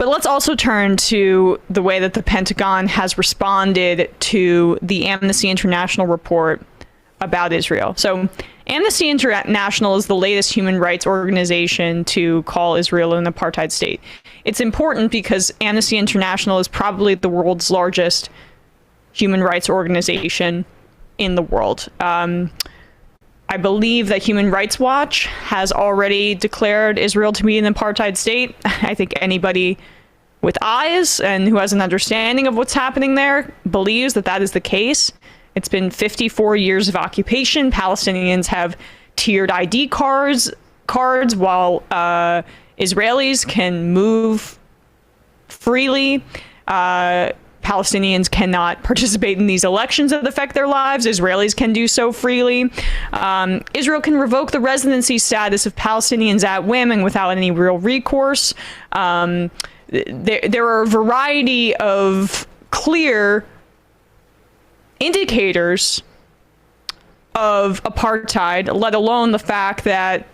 But let's also turn to the way that the Pentagon has responded to the Amnesty International report about Israel. So Amnesty International is the latest human rights organization to call Israel an apartheid state. It's important because Amnesty International is probably the world's largest human rights organization in the world. I believe that Human Rights Watch has already declared Israel to be an apartheid state. I think anybody with eyes and who has an understanding of what's happening there believes that that is the case. It's been 54 years of occupation. Palestinians have tiered ID cards while Israelis can move freely. Palestinians cannot participate in these elections that affect their lives. Israelis can do so freely. Israel can revoke the residency status of Palestinians at whim and without any real recourse. There are a variety of clear indicators of apartheid, let alone the fact that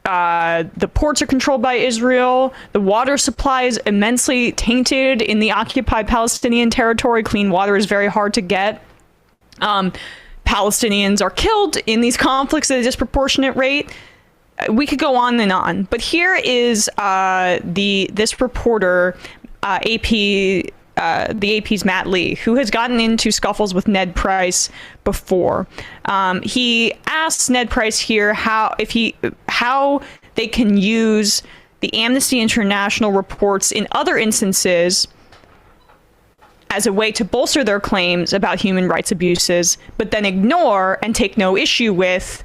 the ports are controlled by Israel. The water supply is immensely tainted in the occupied Palestinian territory. Clean water is very hard to get. Palestinians are killed in these conflicts at a disproportionate rate. We could go on and on. But here is this reporter, the AP's Matt Lee, who has gotten into scuffles with Ned Price before. He asks Ned Price here how they can use the Amnesty International reports in other instances as a way to bolster their claims about human rights abuses, but then ignore and take no issue with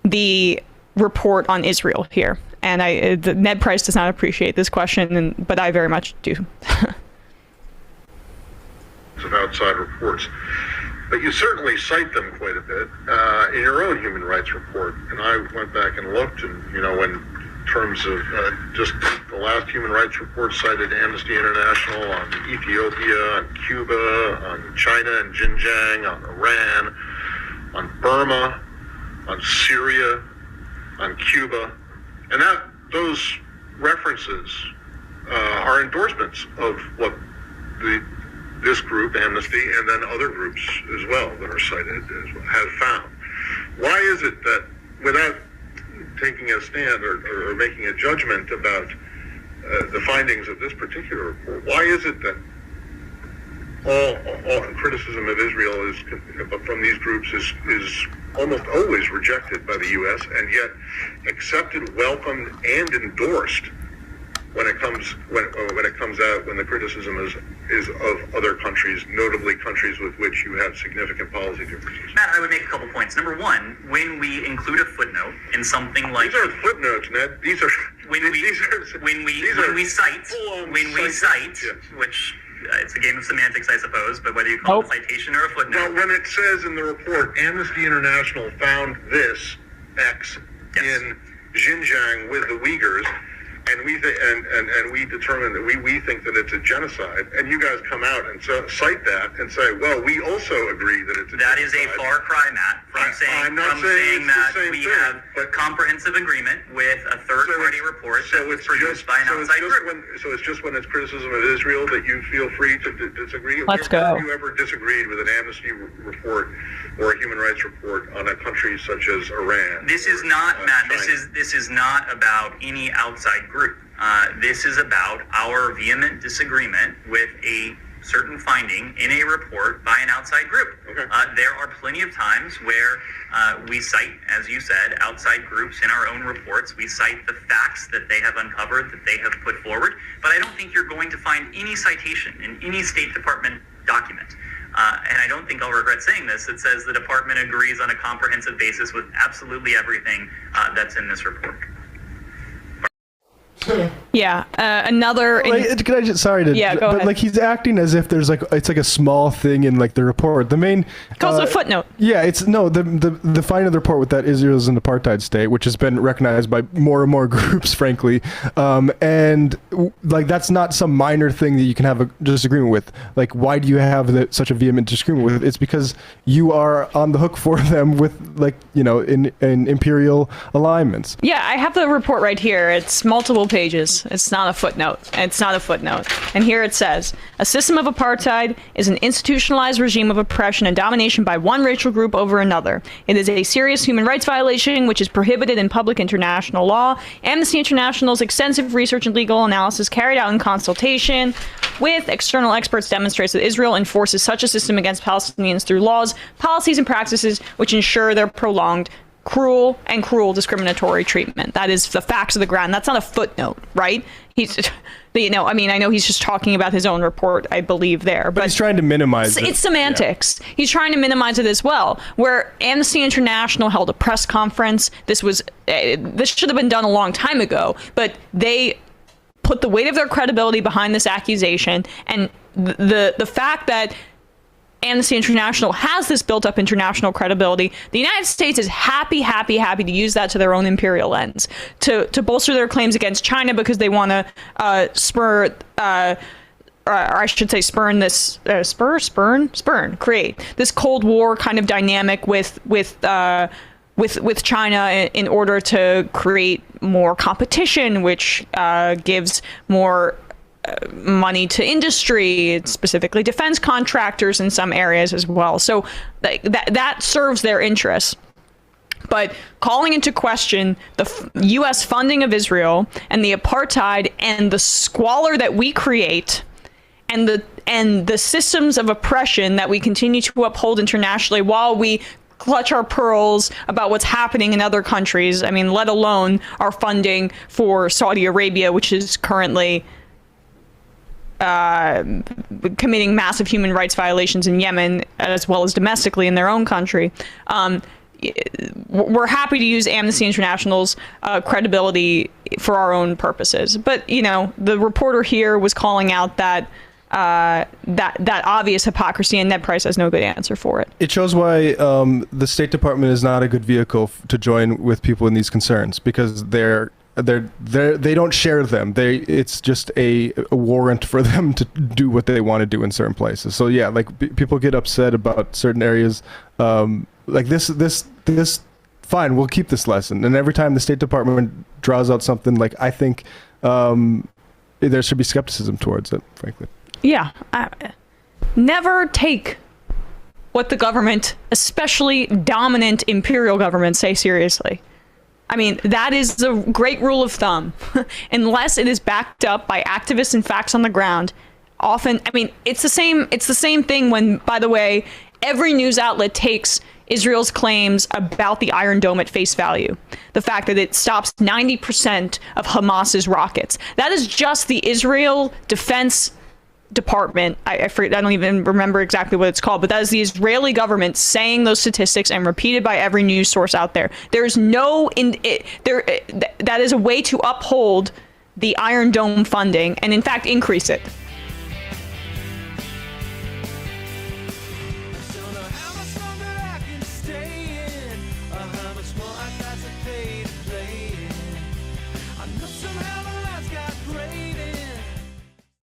the report on Israel here. And Ned Price does not appreciate this question, but I very much do. Of outside reports, but you certainly cite them quite a bit in your own human rights report. And I went back and looked, and in terms of just the last human rights report cited Amnesty International on Ethiopia, on Cuba, on China and Xinjiang, on Iran, on Burma, on Syria, on Cuba, and those references are endorsements of what this group, Amnesty, and then other groups as well that are cited have found. Why is it that, without taking a stand or making a judgment about the findings of this particular report, why is it that all criticism of Israel from these groups is almost always rejected by the U.S. and yet accepted, welcomed, and endorsed when it comes out when the criticism is of other countries, notably countries with which you have significant policy differences? Matt, I would make a couple points. Number one, when we include a footnote in something like these aren't footnotes, Ned. These are when we cite, yes. Which it's a game of semantics, I suppose, but whether you call it a citation or a footnote. Well, when it says in the report, Amnesty International found this X in Xinjiang with the Uyghurs, and we determine that we think that it's a genocide, and you guys come out and cite that and say, well, we also agree that it's a that genocide. Is a far cry, Matt, from saying that we have a comprehensive agreement with a third-party report that was produced by an outside group. So it's just when it's criticism of Israel that you feel free to disagree? Let's go. Have you ever disagreed with an Amnesty report or a human rights report on a country such as Iran? This is not, Matt, this is not about any outside group. This is about our vehement disagreement with a certain finding in a report by an outside group. Okay. There are plenty of times where we cite, as you said, outside groups in our own reports. We cite the facts that they have uncovered, that they have put forward. But I don't think you're going to find any citation in any State Department document. And I don't think I'll regret saying this. It says the department agrees on a comprehensive basis with absolutely everything that's in this report. Yeah, another. Can I just go ahead. Like, he's acting as if there's it's like a small thing in the report. The main calls it a footnote. Yeah, it's the finding of the report with that Israel is an apartheid state, which has been recognized by more and more groups, frankly, and that's not some minor thing that you can have a disagreement with. Like, why do you have such a vehement disagreement with it? It's because you are on the hook for them with in imperial alignments. Yeah, I have the report right here. It's multiple pages. It's not a footnote. It's not a footnote. And here it says, a system of apartheid is an institutionalized regime of oppression and domination by one racial group over another. It is a serious human rights violation which is prohibited in public international law. Amnesty International's extensive research and legal analysis carried out in consultation with external experts demonstrates that Israel enforces such a system against Palestinians through laws, policies, and practices which ensure their prolonged cruel discriminatory treatment. That is the facts of the ground. That's not a footnote, right? He's, I know he's just talking about his own report, I believe there, but he's trying to minimize it. It's semantics. Yeah. He's trying to minimize it as well. Where Amnesty International held a press conference, this should have been done a long time ago, but they put the weight of their credibility behind this accusation, and the fact that Amnesty International has this built-up international credibility. The United States is happy to use that to their own imperial ends, to bolster their claims against China because they want to spurn create this Cold War kind of dynamic with China in order to create more competition, which gives more money to industry, specifically defense contractors in some areas as well. So that serves their interests. But calling into question the U.S. funding of Israel and the apartheid and the squalor that we create and the systems of oppression that we continue to uphold internationally while we clutch our pearls about what's happening in other countries. I mean, let alone our funding for Saudi Arabia, which is currently committing massive human rights violations in Yemen, as well as domestically in their own country. We're happy to use Amnesty International's credibility for our own purposes. But, the reporter here was calling out that obvious hypocrisy, and Ned Price has no good answer for it. It shows why the State Department is not a good vehicle to join with people in these concerns, because they don't share them. It's just a warrant for them to do what they want to do in certain places. So yeah, like people get upset about certain areas. Like this, fine, we'll keep this lesson. And every time the State Department draws out something, like I think there should be skepticism towards it, frankly. Yeah, never take what the government, especially dominant imperial governments, say seriously. I mean, that is the great rule of thumb. Unless it is backed up by activists and facts on the ground. Often, I mean, it's the same thing when, by the way, every news outlet takes Israel's claims about the Iron Dome at face value. The fact that it stops 90% of Hamas's rockets. That is just the Israel Defense Department. I don't even remember exactly what it's called, but that is the Israeli government saying those statistics and repeated by every news source out there. There's that is a way to uphold the Iron Dome funding and in fact increase it.